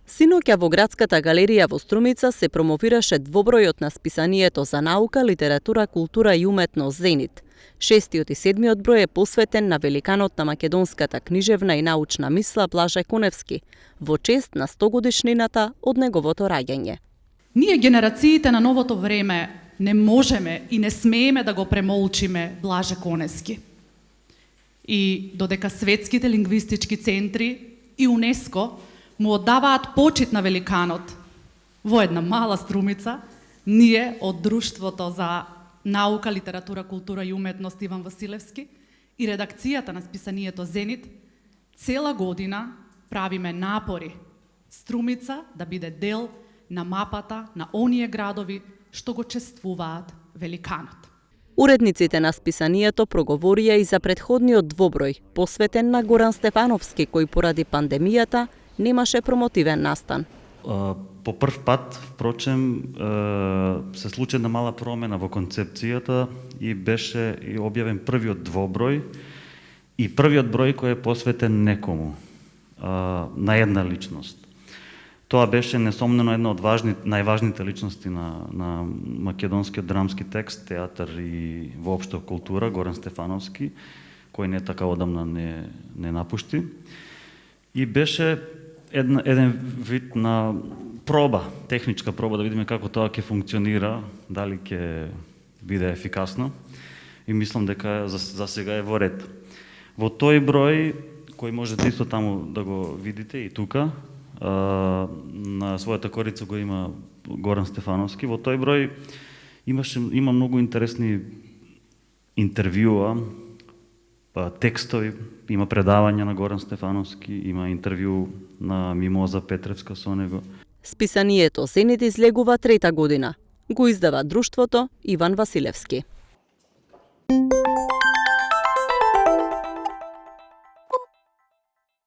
Синоќа во Градската галерија во Струмица се промовираше двобројот на списанието за наука, литература, култура и уметност Зенит. 6-тиот и 7-тиот број е посветен на великанот на македонската книжевна и научна мисла Блаже Коневски, во чест на 100 годишнината од неговото раѓање. Ние, генерациите на новото време, не можеме и не смееме да го премолчиме Блаже Коневски. И додека светските лингвистички центри и УНЕСКО му оддаваат почит на великанот, во една мала Струмица, ние од Друштвото за наука, литература, култура и уметност Иван Василевски и редакцијата на списанието Зенит цела година правиме напори Струмица да биде дел на мапата на оние градови што го чествуваат великанот. Уредниците на списанието проговорија и за претходниот двоброј, посветен на Горан Стефановски, кој поради пандемијата немаше промотивен настан. По прв пат, впрочем, се случи една мала промена во концепцијата и беше и објавен првиот двоброј и првиот број кој е посветен некому, на една личност. Тоа беше несомнено една од најважните личности на македонскиот драмски текст, театар и воопшто култура, Горан Стефановски, кој не така одамна не напушти. И беше еден вид на проба, техничка проба, да видиме како тоа ќе функционира, дали ќе биде ефикасно. И мислам дека за сега е во ред. Во тој број, кој можете исто таму да го видите и тука, на својата корица го има Горан Стефановски, во тој број има многу интересни интервјуа, текстови, има предавања на Горан Стефановски, има интервју на Мимоза Петревска со него. Списанието Зенит излегува 3-та година. Го издава Друштвото Иван Василевски.